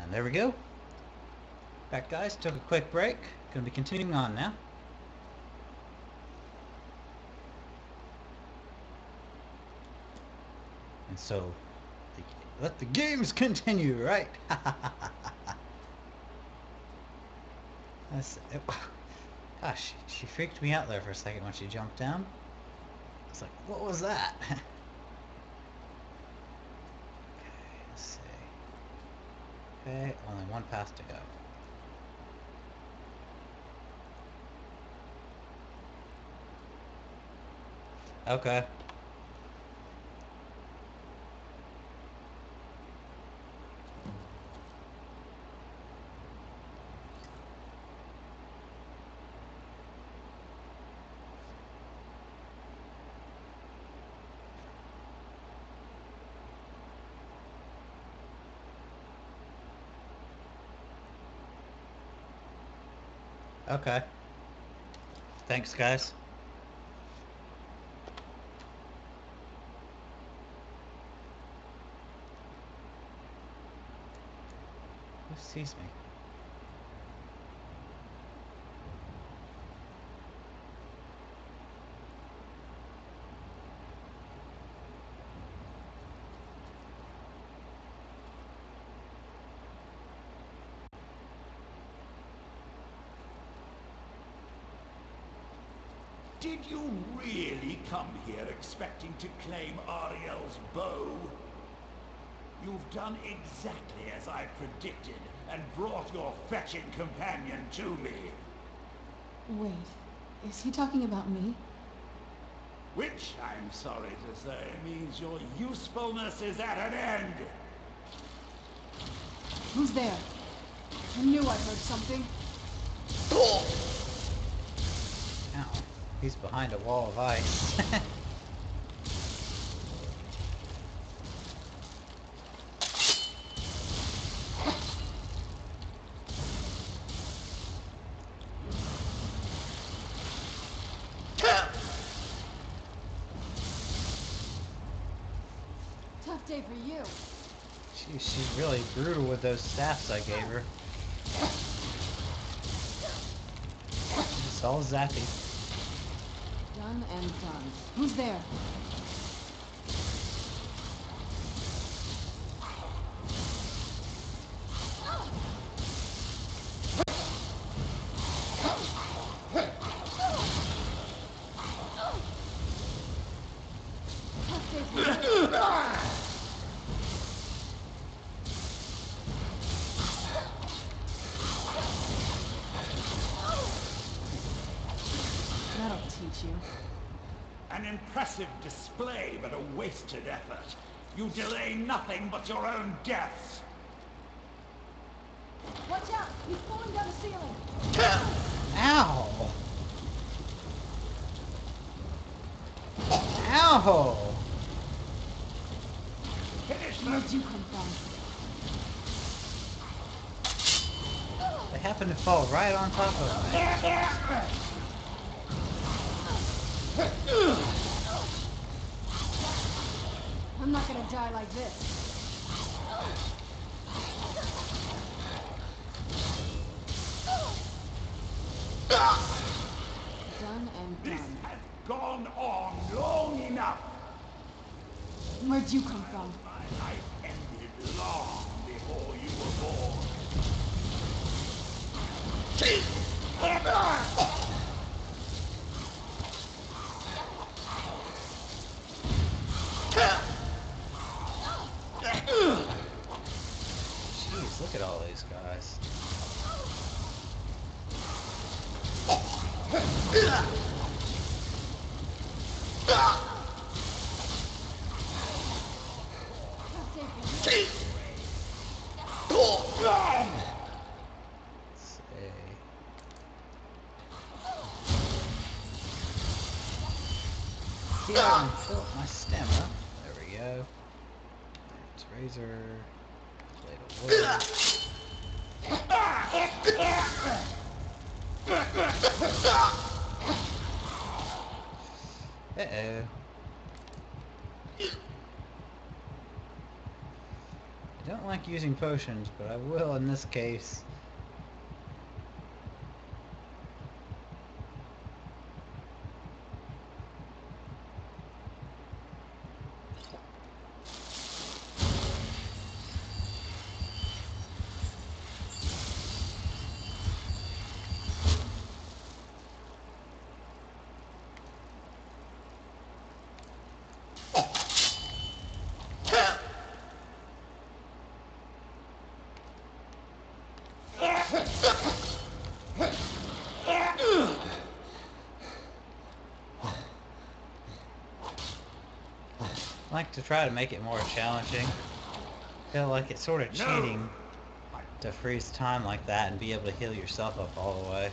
And there we go. Back, guys. Took a quick break. Gonna be continuing on now. And so, let the games continue, right? Gosh, she freaked me out there for a second when she jumped down. I was like, what was that? Okay, let's see. Okay, only one path to go. Okay. Okay. Thanks, guys. Who sees me? Did you really come here expecting to claim Ariel's bow? You've done exactly as I predicted and brought your fetching companion to me. Wait, is he talking about me? Which, I'm sorry to say, means your usefulness is at an end. Who's there? I knew I heard something. Ow. He's behind a wall of ice. Tough day for you. She's really brutal with those staffs I gave her. It's all zappy. Done and done. Who's there? Tough day for you. That'll teach you. An impressive display, but a wasted effort. You delay nothing but your own deaths. Watch out! He's falling down the ceiling! Ow! Ow! Finish them! Where'd you come from? They happen to fall right on top of me. I'm not gonna die like this. Done and This done. has gone on long enough. Where'd you come from? My life ended long before you were born. Jeez, look at all these guys. Tough day for you. Let's see. Heal and fill up my stamina. There we go. It's razor. Blade of wood. Uh-oh. Don't like using potions, but I will in this case. I like to try to make it more challenging. Feel like it's sort of cheating to freeze time like that and be able to heal yourself up all the way.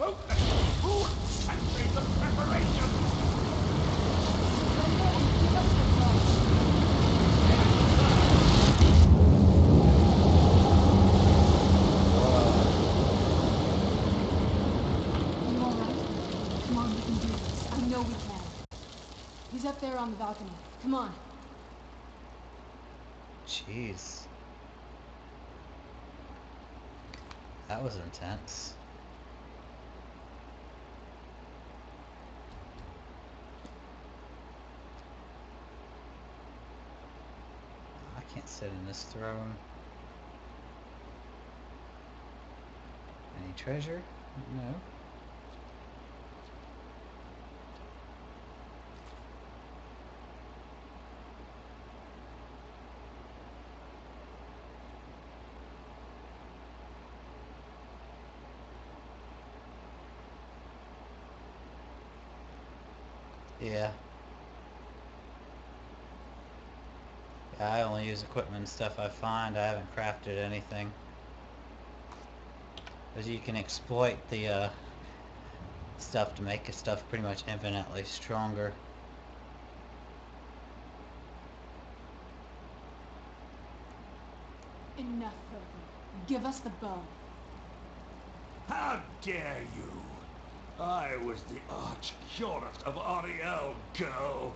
He's up there on the balcony. Come on. Jeez. That was intense. I can't sit in this throne. Any treasure? No. Yeah. I only use equipment and stuff I find. I haven't crafted anything. Because you can exploit the stuff to make stuff pretty much infinitely stronger. Enough, Further. Give us the bow. How dare you! I was the arch-curate of Ariel, girl.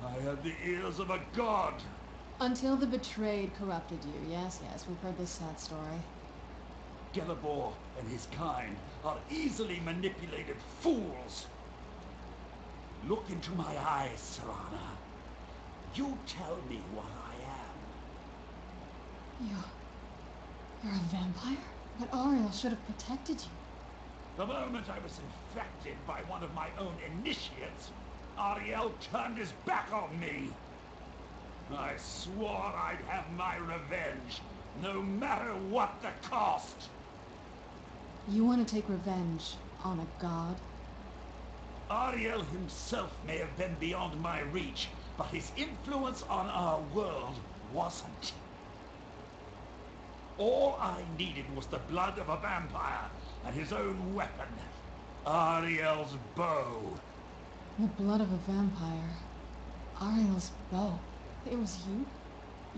I had the ears of a god. Until the betrayed corrupted you. Yes, we've heard this sad story. Gelibor and his kind are easily manipulated fools. Look into my eyes, Serana. You tell me what I am. You're a vampire? But Ariel should have protected you. The moment I was infected by one of my own initiates, Ariel turned his back on me. I swore I'd have my revenge, no matter what the cost. You want to take revenge on a god? Ariel himself may have been beyond my reach, but his influence on our world wasn't. All I needed was the blood of a vampire and his own weapon, Ariel's bow. The blood of a vampire. Ariel's bow. It was you?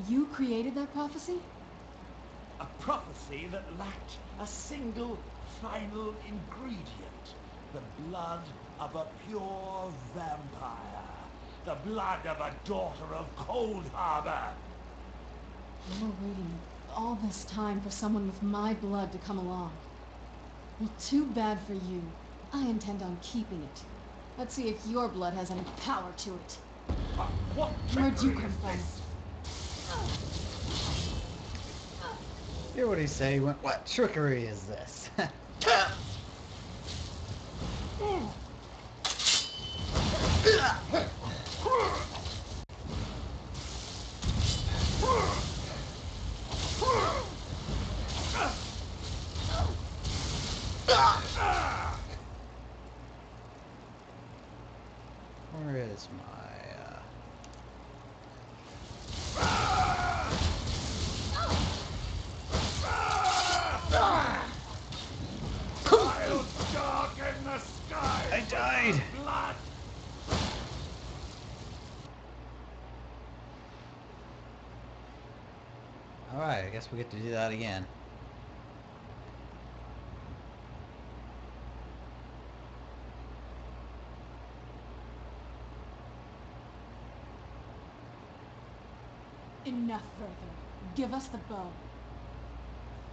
You created that prophecy? A prophecy that lacked a single final ingredient. The blood of a pure vampire. The blood of a daughter of Cold Harbor. You were waiting all this time for someone with my blood to come along. Well, too bad for you. I intend on keeping it. Let's see if your blood has any power to it. What Where'd you trickery come is from? this? Hear what he say? He went, what trickery is this? Where is my I'll darken the sky. I died! Blood. Alright, I guess we get to do that again. Enough, Further. Give us the bow.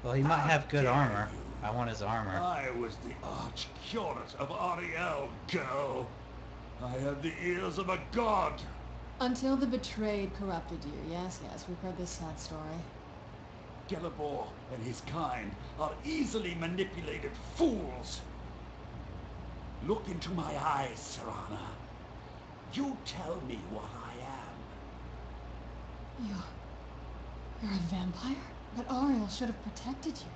Well, he might How have good dare armor. you. I want his armor. I was the arch-curate of Ariel, girl. I had the ears of a god. Until the betrayed corrupted you. Yes, we've heard this sad story. Gelibor and his kind are easily manipulated fools. Look into my eyes, Serana. You tell me what I am. You're a vampire? But Ariel should have protected you.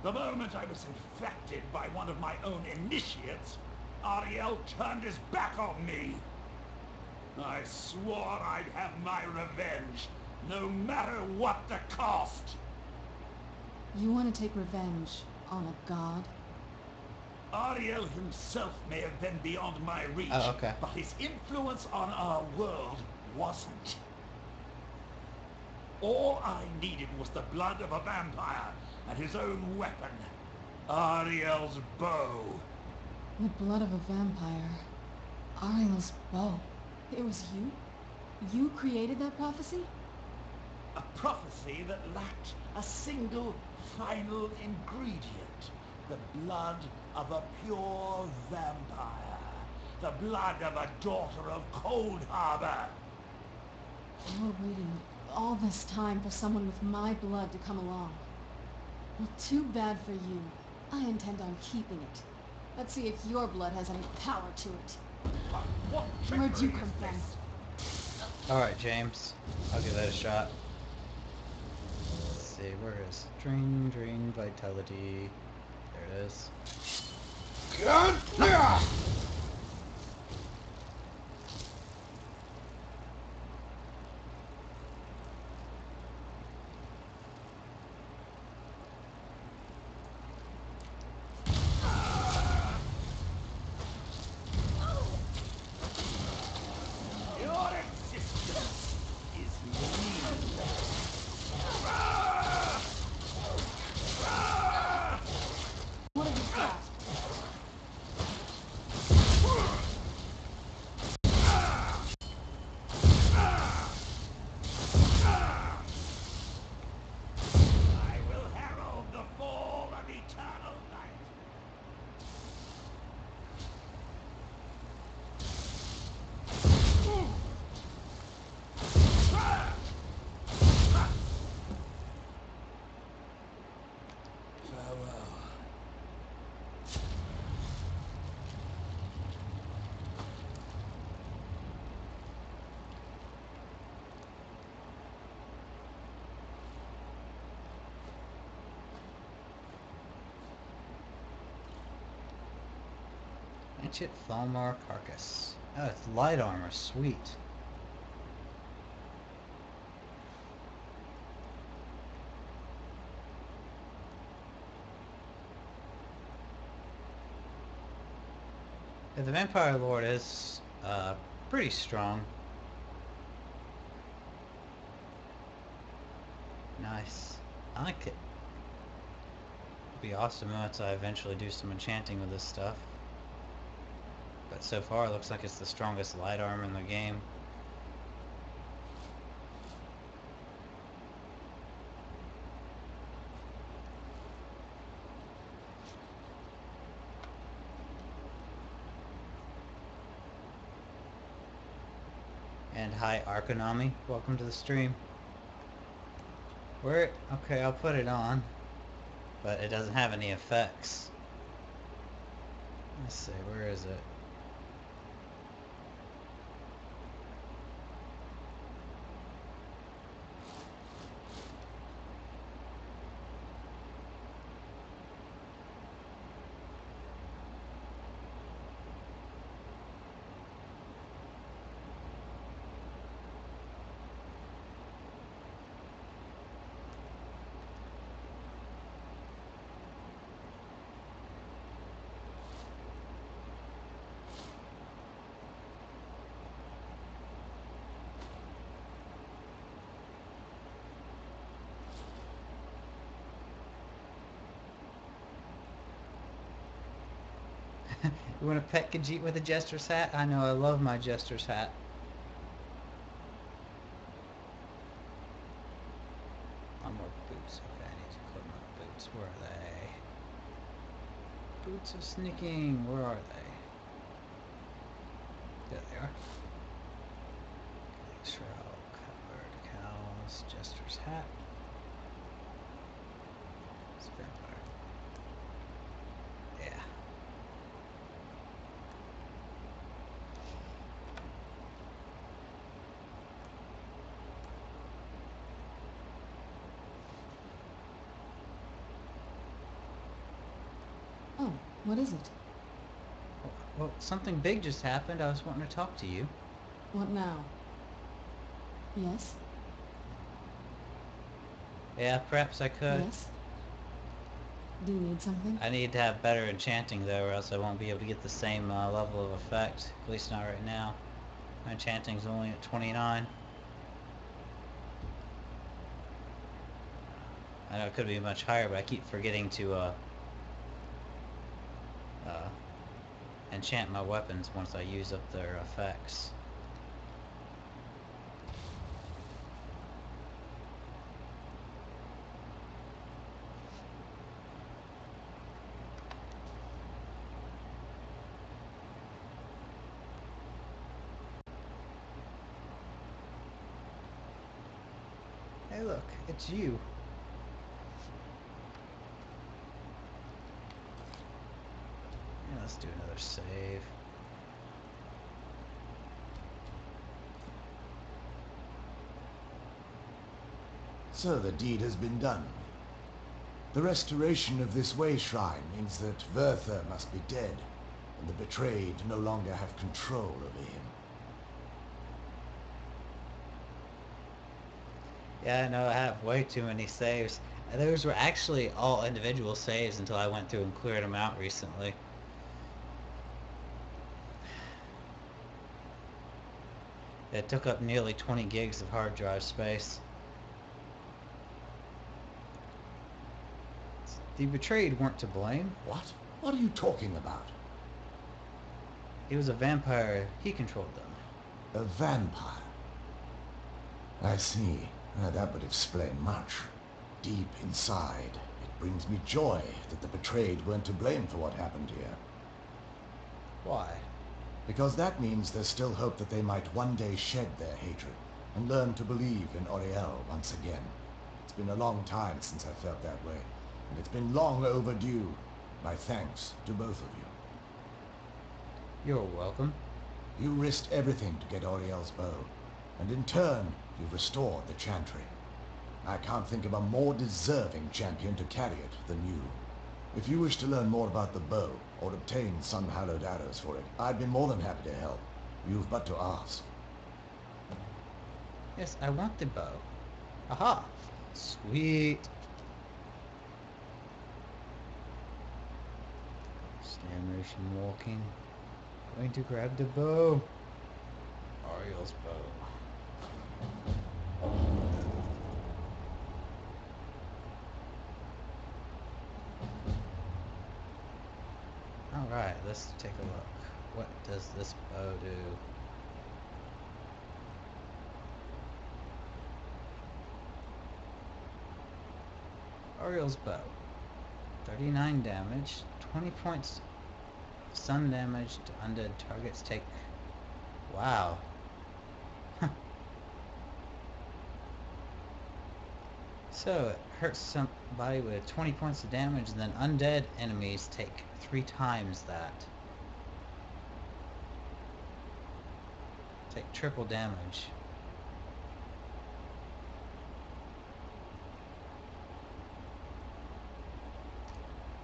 The moment I was infected by one of my own initiates, Ariel turned his back on me. I swore I'd have my revenge, no matter what the cost. You want to take revenge on a god? Ariel himself may have been beyond my reach, Oh, okay. but his influence on our world wasn't. All I needed was the blood of a vampire and his own weapon, Ariel's bow. The blood of a vampire. Ariel's bow. It was you? You created that prophecy? A prophecy that lacked a single final ingredient. The blood of a pure vampire. The blood of a daughter of Cold Harbor. You were waiting all this time for someone with my blood to come along. Well, too bad for you. I intend on keeping it. Let's see if your blood has any power to it. What Where'd you trickery come is from? this? Alright, James. I'll give that a shot. Let's see, where is Drain Vitality? There it is. Your existence is meaningless. What have you got? I will herald the fall of eternal night. Farewell. Ancient Thalmor Carcass. Oh, it's light armor. Sweet. Yeah, the Vampire Lord is pretty strong. Nice. I like it. It'd be awesome once I eventually do some enchanting with this stuff. But so far it looks like it's the strongest light armor in the game. And hi Arkonami, welcome to the stream. Okay, I'll put it on, but it doesn't have any effects. Let's see, where is it? You want to pet Khajiit with a Jester's hat? I know, I love my Jester's hat. boots. Okay, I need to equip my boots. Where are they? Boots are sneaking. Where are they? There they are. Shroud, covered, cows, jester's hat. It's vampire. Yeah. Oh, what is it? Well, something big just happened. I was wanting to talk to you. What now? Yes? Yeah, perhaps I could. Yes? Do you need something? I need to have better enchanting though, or else I won't be able to get the same level of effect. At least not right now. My enchanting's only at 29. I know it could be much higher, but I keep forgetting to enchant my weapons once I use up their effects. Hey look, it's you. Yeah, let's do another save. So the deed has been done. The restoration of this way shrine means that Werther must be dead, and the betrayed no longer have control over him. Yeah, I know I have way too many saves. Those were actually all individual saves until I went through and cleared them out recently. It took up nearly 20 gigs of hard drive space. The betrayed weren't to blame. What? What are you talking about? He was a vampire. He controlled them. A vampire? I see. That would explain much. Deep inside, it brings me joy that the betrayed weren't to blame for what happened here. Why? Because that means there's still hope that they might one day shed their hatred and learn to believe in Auriel once again. It's been a long time since I felt that way, and it's been long overdue. My thanks to both of you. You're welcome. You risked everything to get Auriel's bow, and in turn, you've restored the Chantry. I can't think of a more deserving champion to carry it than you. If you wish to learn more about the bow, or obtain some hallowed arrows for it, I'd be more than happy to help. You've but to ask. Yes, I want the bow. Aha! Sweet! Stand motion walking. Going to grab the bow. Ariel's bow. Alright, let's take a look. What does this bow do? Ariel's bow. 39 damage, 20 points stun damage to undead targets take. Wow. So it hurts somebody with 20 points of damage, and then undead enemies take 3 times that. Take triple damage.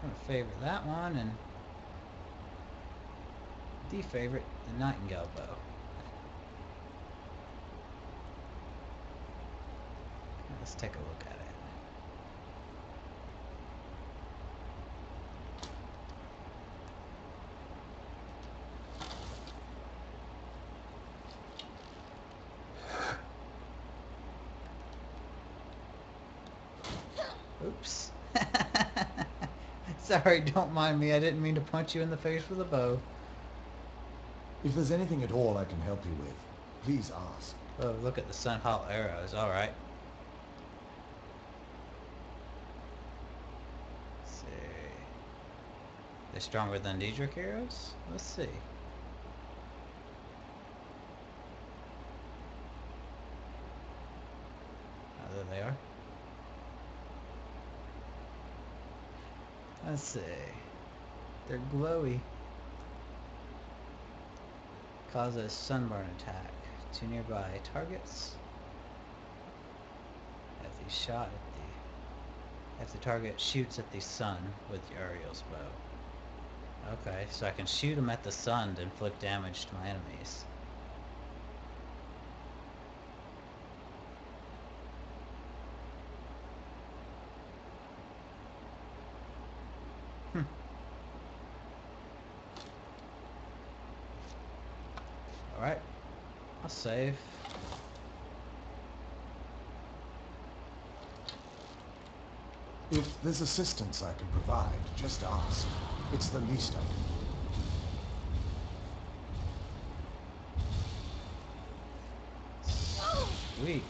I'm gonna favorite that one and defavorite the Nightingale bow. Let's take a look at it. Oops. Sorry, don't mind me. I didn't mean to punch you in the face with a bow. If there's anything at all I can help you with, please ask. Oh, look at the Sunhawk arrows. Alright. They're stronger than Daedric arrows? Let's see. Oh, there they are. Let's see. They're glowy. Causes sunburn attack to nearby targets. If the target shoots at the sun with Uriel's bow. Okay, so I can shoot them at the sun to inflict damage to my enemies. Alright, I'll save. If there's assistance I can provide, just ask. It's the least I can do. Sweet.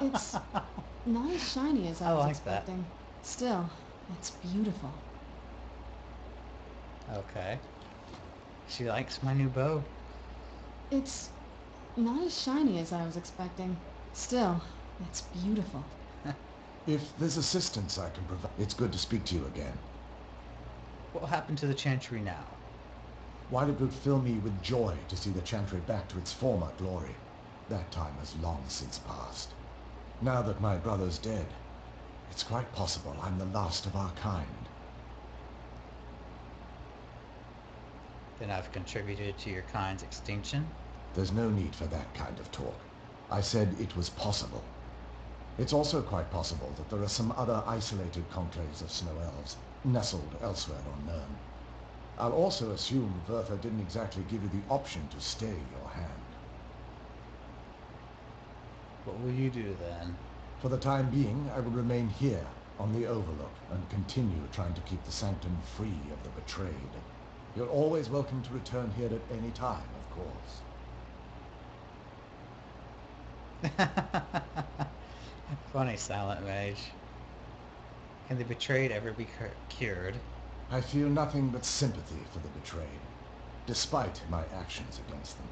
It's not as shiny as I I was like expecting. Still, it's beautiful. Okay. She likes my new bow. It's not as shiny as I was expecting. Still, it's beautiful. If there's assistance I can provide, it's good to speak to you again. What will happen to the Chantry now? While it would fill me with joy to see the Chantry back to its former glory, that time has long since passed. Now that my brother's dead, it's quite possible I'm the last of our kind. Then I've contributed to your kind's extinction? There's no need for that kind of talk. I said it was possible. It's also quite possible that there are some other isolated conclaves of snow elves, nestled elsewhere on Nirn. I'll also assume Vertha didn't exactly give you the option to stay your hand. What will you do then? For the time being, I will remain here on the Overlook and continue trying to keep the Sanctum free of the betrayed. You're always welcome to return here at any time, of course. Funny, Silent Mage. Can the betrayed ever be cured? I feel nothing but sympathy for the betrayed, despite my actions against them.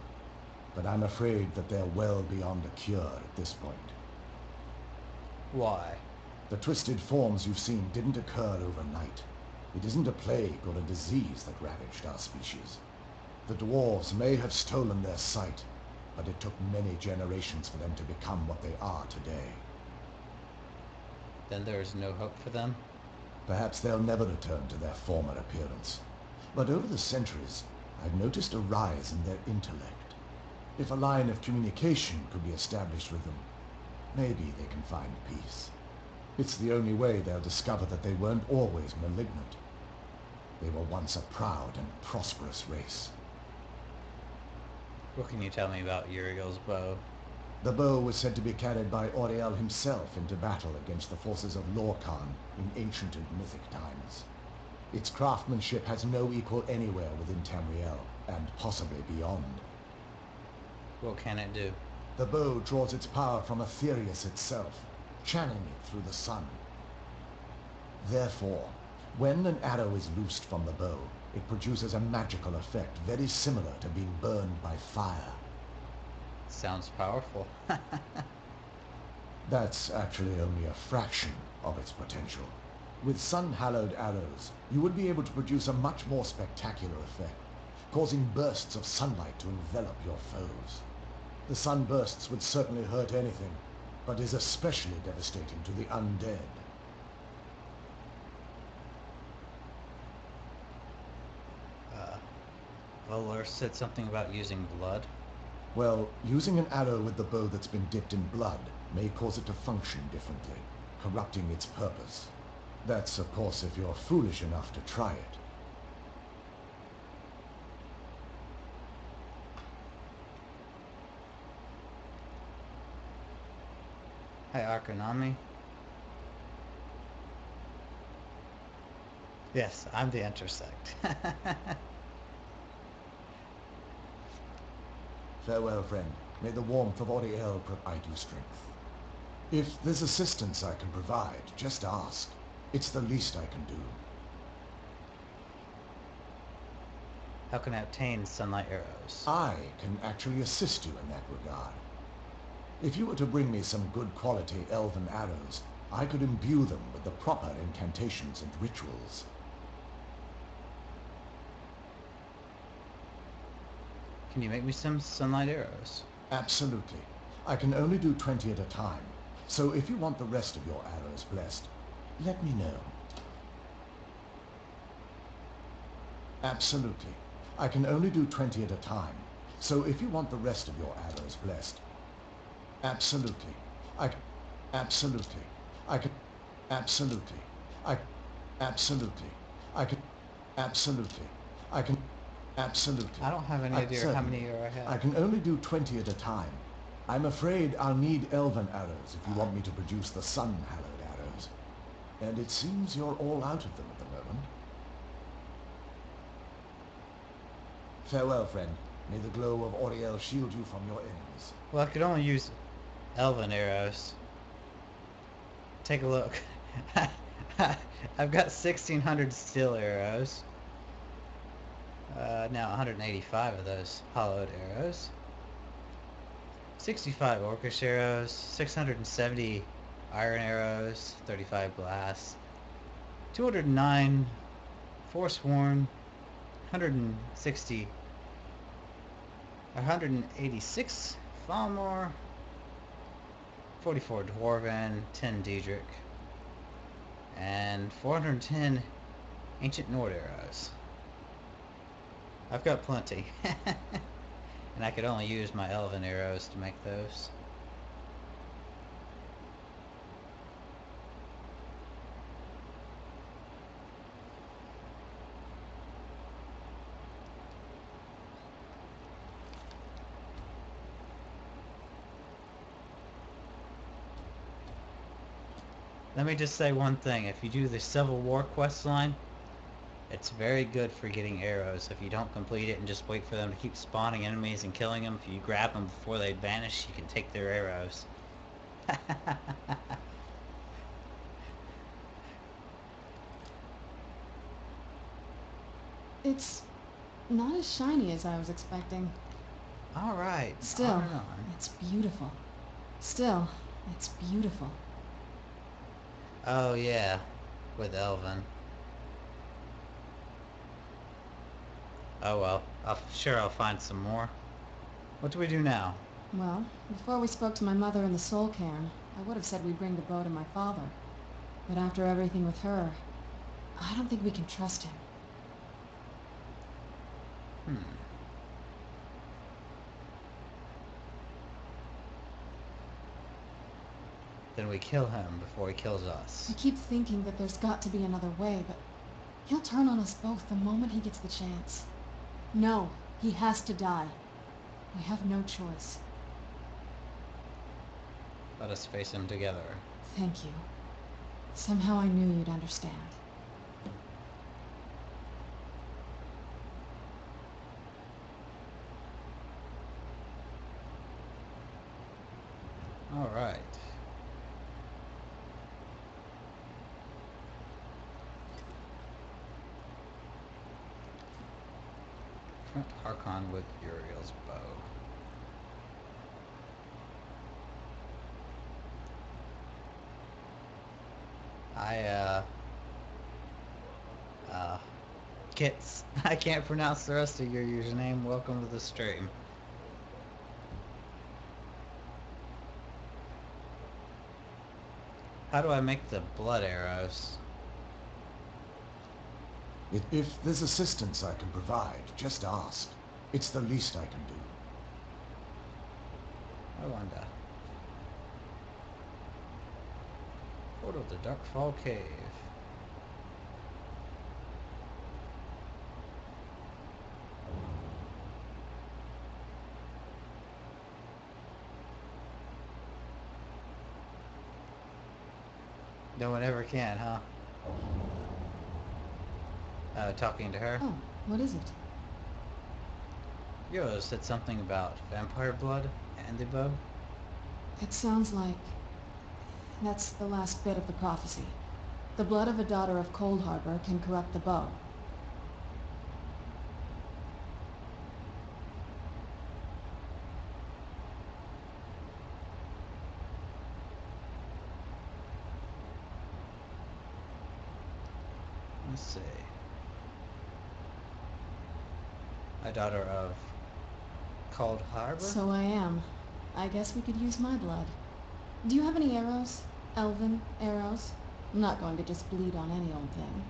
But I'm afraid that they're well beyond a cure at this point. Why? The twisted forms you've seen didn't occur overnight. It isn't a plague or a disease that ravaged our species. The dwarves may have stolen their sight, but it took many generations for them to become what they are today. Then there is no hope for them? Perhaps they'll never return to their former appearance. But over the centuries, I've noticed a rise in their intellect. If a line of communication could be established with them, maybe they can find peace. It's the only way they'll discover that they weren't always malignant. They were once a proud and prosperous race. What can you tell me about Uriel's bow? The bow was said to be carried by Auriel himself into battle against the forces of Lorkhan in ancient and mythic times. Its craftsmanship has no equal anywhere within Tamriel, and possibly beyond. What can it do? The bow draws its power from Aetherius itself, channeling it through the sun. Therefore, when an arrow is loosed from the bow, it produces a magical effect very similar to being burned by fire. Sounds powerful. That's actually only a fraction of its potential. With sun-hallowed arrows, you would be able to produce a much more spectacular effect, causing bursts of sunlight to envelop your foes. The sunbursts would certainly hurt anything, but is especially devastating to the undead. Volor said something about using blood. Well, using an arrow with the bow that's been dipped in blood may cause it to function differently, corrupting its purpose. That's, of course, if you're foolish enough to try it. Hi, Arkanami. Yes, I'm the intersect. Farewell, friend. May the warmth of Oriel provide you strength. If there's assistance I can provide, just ask. It's the least I can do. How can I obtain sunlight arrows? I can actually assist you in that regard. If you were to bring me some good quality elven arrows, I could imbue them with the proper incantations and rituals. Can you make me some sunlight arrows? Absolutely. I can only do 20 at a time, so if you want the rest of your arrows blessed, let me know. Absolutely. I can only do 20 at a time, so if you want the rest of your arrows blessed. Absolutely. Absolutely. I can... Absolutely. Absolutely. I can... Absolutely. I can... Absolutely. I don't have any idea how many I have. I can only do 20 at a time. I'm afraid I'll need elven arrows if you want me to produce the sun-hallowed arrows. And it seems you're all out of them at the moment. Farewell, friend. May the glow of Oriel shield you from your enemies. Well, I could only use elven arrows. Take a look. I've got 1,600 steel arrows. Now 185 of those hollowed arrows. 65 orcish arrows. 670 iron arrows. 35 glass. 209 forsworn. 186 Falmor, 44 Dwarven, 10 Diedrich, and 410 Ancient Nord arrows. I've got plenty. And I could only use my Elven arrows to make those. Let me just say one thing. If you do the Civil War quest line, it's very good for getting arrows. If you don't complete it and just wait for them to keep spawning enemies and killing them, if you grab them before they vanish, you can take their arrows. It's not as shiny as I was expecting. Alright. Still, it's beautiful. Still, it's beautiful. Oh yeah, with Elven. Oh well, I'll find some more. What do we do now? Well, before we spoke to my mother in the soul cairn, I would have said we'd bring the bow to my father. But after everything with her, I don't think we can trust him. Then we kill him before he kills us. I keep thinking that there's got to be another way, but he'll turn on us both the moment he gets the chance. No, he has to die. We have no choice. Let us face him together. Thank you. Somehow I knew you'd understand. Alright. Confront Archon with Uriel's bow. Kits. I can't pronounce the rest of your username. Welcome to the stream. How do I make the blood arrows? If there's assistance I can provide, just ask. It's the least I can do. I wonder. Portal to Darkfall Cave. No one ever can, huh? Talking to her. Oh, what is it? Yo said something about vampire blood and the bow. It sounds like that's the last bit of the prophecy. The blood of a daughter of Cold Harbor can corrupt the bow. Let's see. A daughter of Cold Harbor? So I am. I guess we could use my blood. Do you have any arrows? Elven arrows? I'm not going to just bleed on any old thing.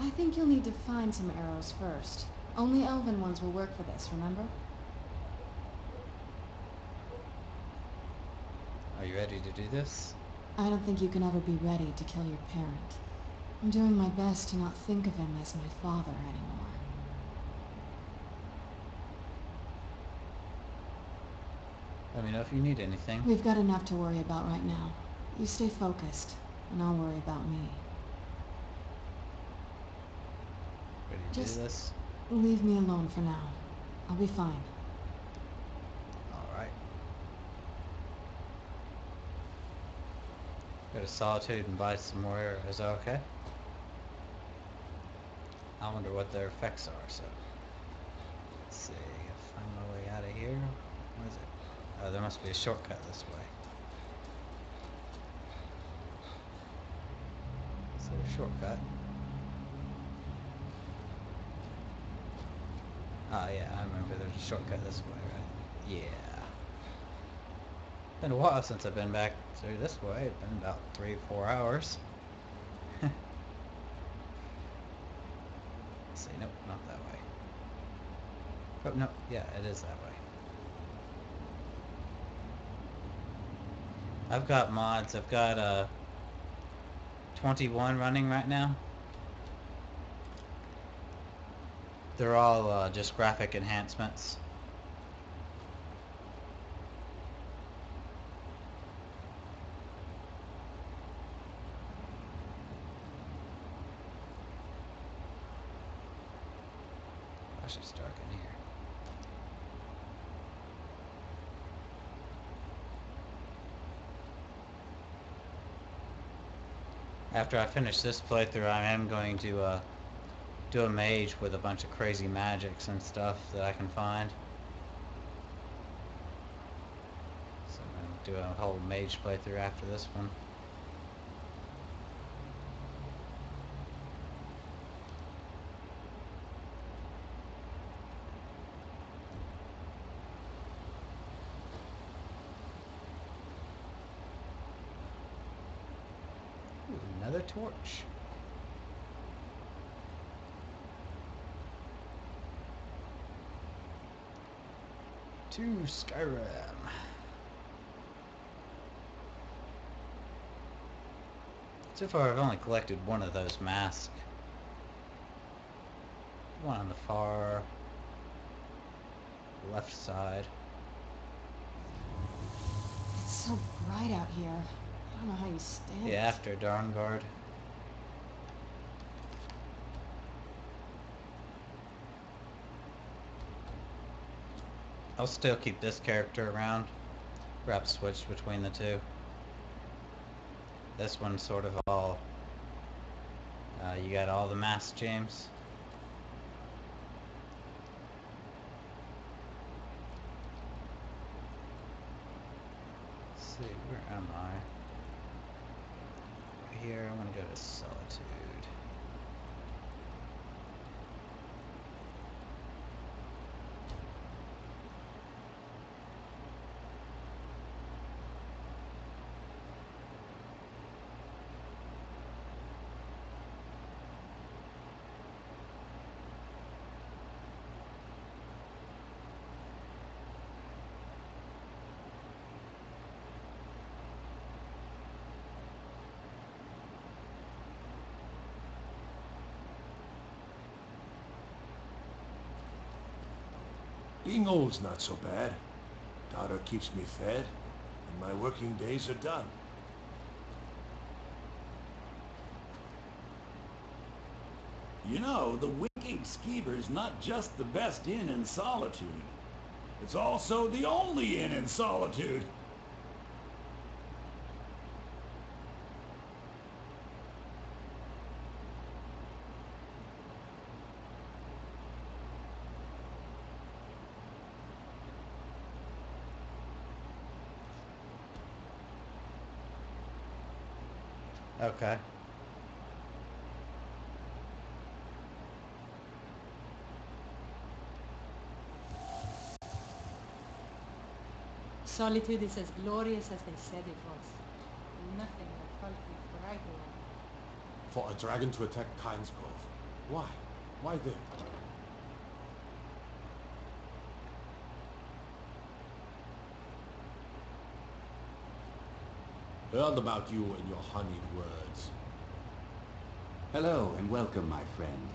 I think you'll need to find some arrows first. Only elven ones will work for this, remember? Are you ready to do this? I don't think you can ever be ready to kill your parent. I'm doing my best to not think of him as my father anymore. Let me know if you need anything. We've got enough to worry about right now. You stay focused, and I'll worry about me. Ready to Just do this? leave me alone for now. I'll be fine. Alright. Go to Solitude and buy some more arrows. Is that okay? I wonder what their effects are, so. Let's see. Find my way out of here. What is it? Oh, there must be a shortcut this way. Is there a shortcut? Oh yeah, I remember there's a shortcut this way, right? Yeah. Been a while since I've been back through this way. It's been about 3-4 hours. Let's see, nope, not that way. Oh, no, yeah, it is that way. I've got mods. I've got 21 running right now. They're all just graphic enhancements. Gosh, it's dark in here. After I finish this playthrough, I am going to do a mage with a bunch of crazy magics and stuff that I can find. So I'm going to do a whole mage playthrough after this one. Ooh, another torch. To Skyrim. So far I've only collected one of those masks. One on the far left side. It's so bright out here. I don't know how you stand Yeah, it. after Dawnguard. I'll still keep this character around. Perhaps switch between the two. This one's sort of all... you got all the masks, James? Let's see, where am I? Right here, I want to go to Solitude. Being old's not so bad. Daughter keeps me fed, and my working days are done. You know, the Winking Skeever's not just the best inn in Solitude. It's also the only inn in Solitude. Okay. Solitude is as glorious as they said it was. Nothing like Falkirk for I go on. For a dragon to attack Kyne's Grove. Why? Why there? Heard about you and your honeyed words. Hello and welcome, my friend.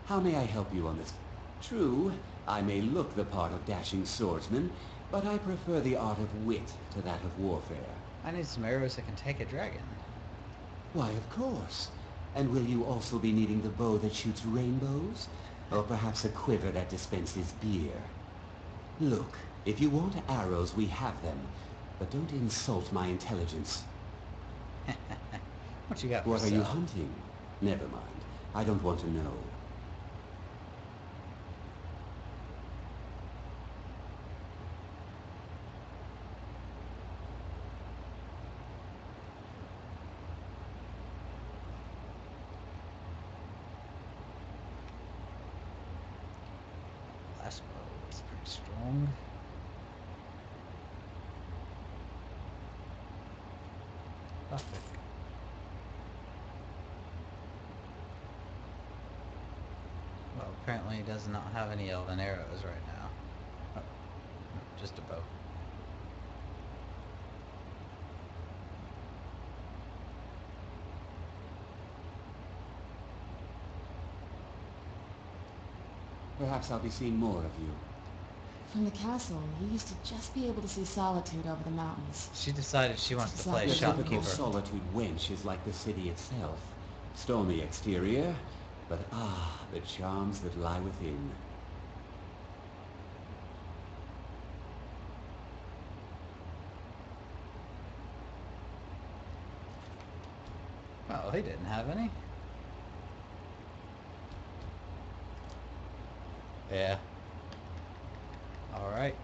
How may I help you on this? True, I may look the part of dashing swordsman, but I prefer the art of wit to that of warfare. I need some arrows that can take a dragon. Why, of course. And will you also be needing the bow that shoots rainbows? Or perhaps a quiver that dispenses beer? Look, if you want arrows, we have them. But don't insult my intelligence. What you got for What are you sale? hunting? Never mind. I don't want to know. Last bow is pretty strong. Perfect. Well, apparently he does not have any elven arrows right now. Oh, no, just a bow. Perhaps I'll be seeing more of you. From the castle, you used to just be able to see Solitude over the mountains. She decided she wants to play Your Your typical shopkeeper. Solitude wench is like the city itself. Stormy exterior, but the charms that lie within. Oh, he didn't have any. Yeah. Alright.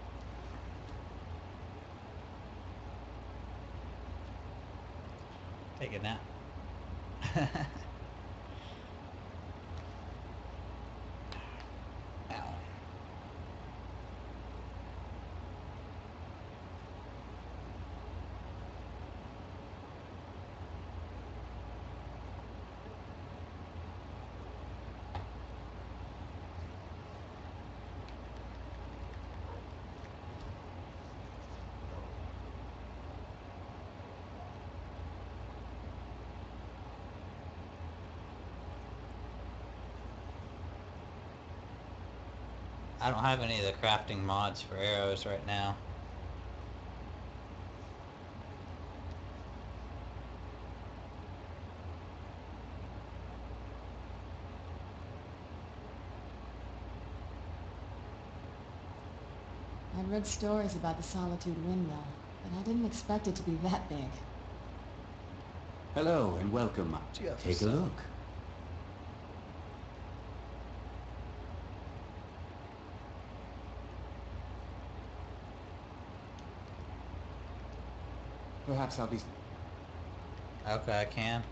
Take a nap. Ow. I don't have any of the crafting mods for arrows right now. I'd read stories about the Solitude windmill, but I didn't expect it to be that big. Hello and welcome. What you got for Take a sale? look. Perhaps I'll be... Okay, I can.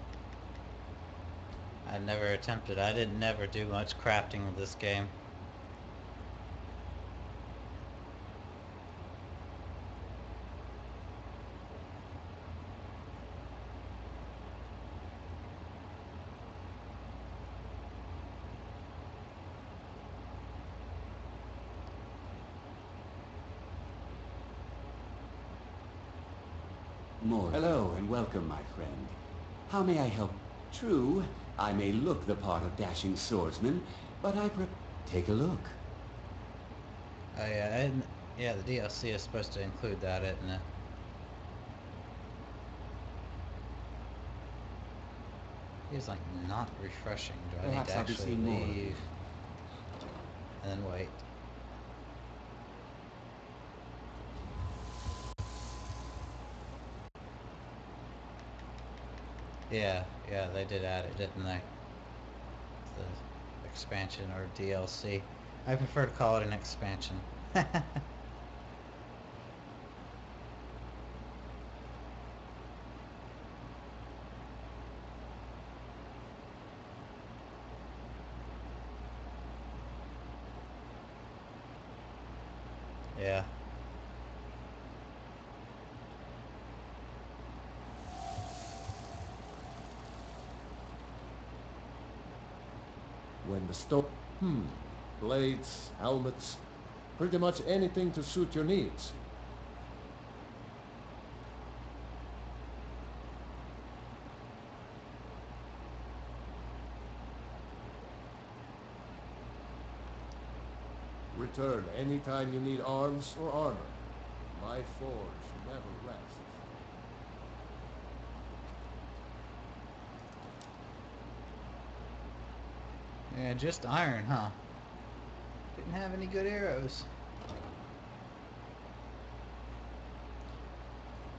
I never attempted. I didn't never do much crafting with this game. More. Hello and welcome, my friend. How may I help? True, I may look the part of dashing swordsman, but take a look. Oh yeah, and yeah, the DLC is supposed to include that, isn't it? He's like not refreshing. Do I need Perhaps to I'll be actually seeing more of you. leave? And then wait. Yeah, they did add it, didn't they? The expansion or DLC. I prefer to call it an expansion. Yeah. When the blades, helmets, pretty much anything to suit your needs. Return anytime you need arms or armor. My forge never rests. Yeah, just iron, huh? Didn't have any good arrows.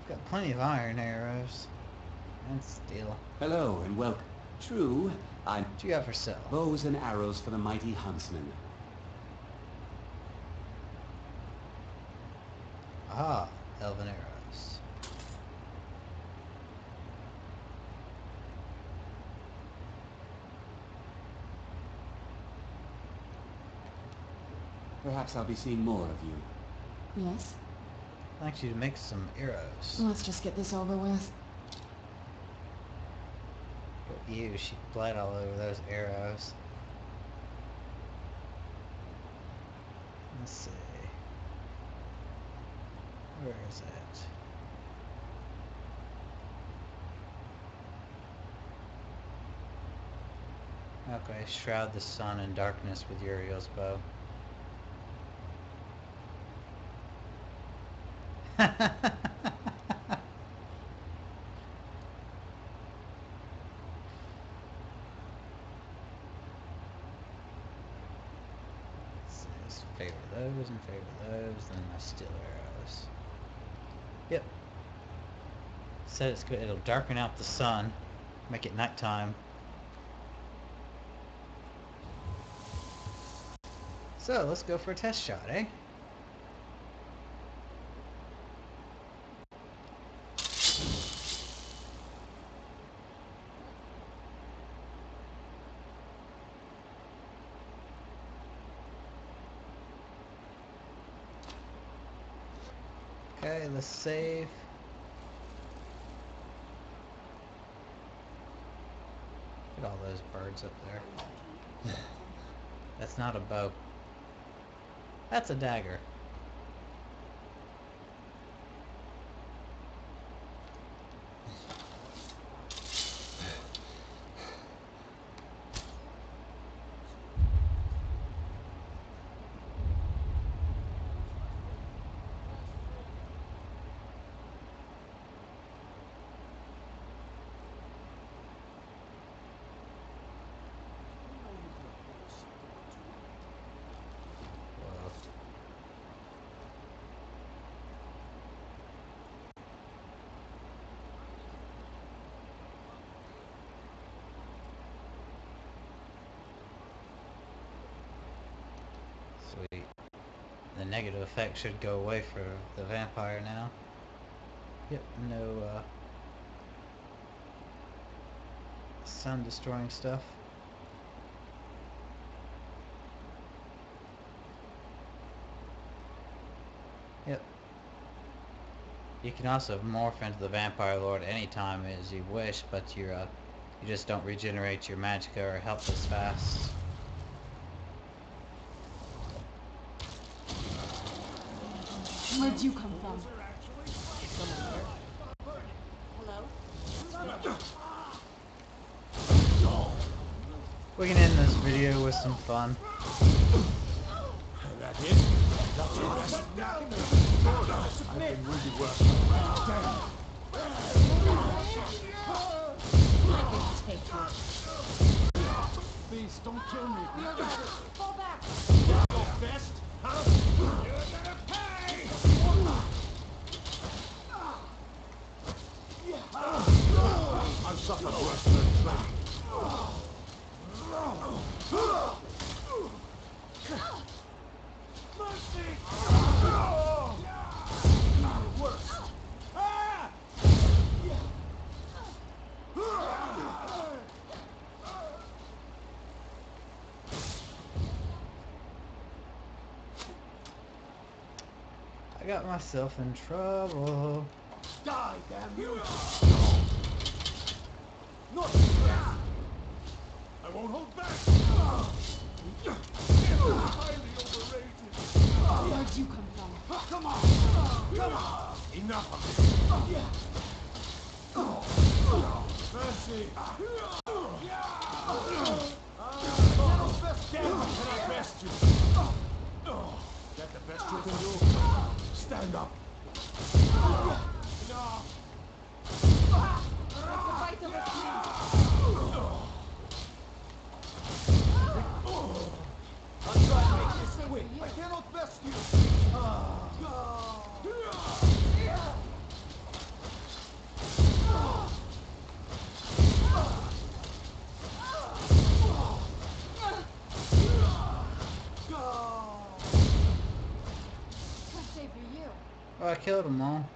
Got plenty of iron arrows. And steel. Hello and welcome. True, I'm What you got for sale? bows and arrows for the mighty huntsman. Ah, elven arrows. Perhaps I'll be seeing more of you. Yes? I'd like you to make some arrows. Let's just get this over with. But you, she bled all over those arrows. Let's see. Where is it? Okay, shroud the sun in darkness with Uriel's bow. Says favor those and favor those, then my steel arrows. Yep. Said it's good. It'll darken out the sun, make it nighttime. So let's go for a test shot, eh? Okay, let's save. Look at all those birds up there. That's not a bow. That's a dagger. Whoa. Sweet. The negative effect should go away for the vampire now. Yep, no sun destroying stuff. Yep. You can also morph into the Vampire Lord anytime as you wish, but you just don't regenerate your magicka or health as fast. Where'd you come from? Hello? We can end this video with some fun. That it? That's it. I've been really working. I can take you. Please, don't kill me. We are ready. Fall back. Your best, huh? You're gonna pay! I've suffered worse than training. Mercy! Worse. Ah! I got myself in trouble. Die, damn you! Not I won't hold back! Highly overrated. Where'd you come from? Come on! Come on! enough of Mercy! Damn, can I best you? That the best you can do? Stand up. No! Take the bite of it, please. I'll try and make this Same quick. for you. I cannot best you! Can't say for you. Oh, I killed them all.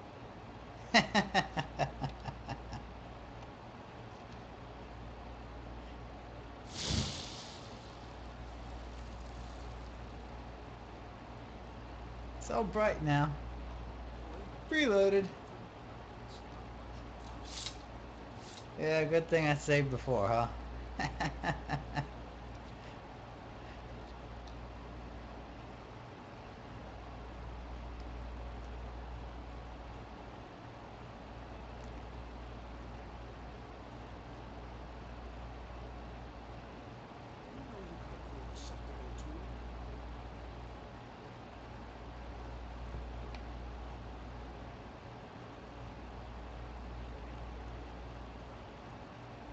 It's all bright now. Reloaded. Yeah, good thing I saved before, huh?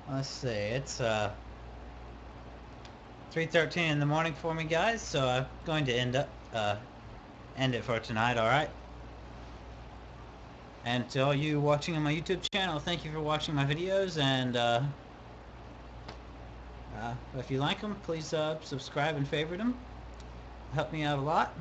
Let's see, it's 3:13 in the morning for me, guys, so I'm going to end it for tonight, alright? And to all you watching on my YouTube channel, thank you for watching my videos, and if you like them, please subscribe and favorite them. Help me out a lot.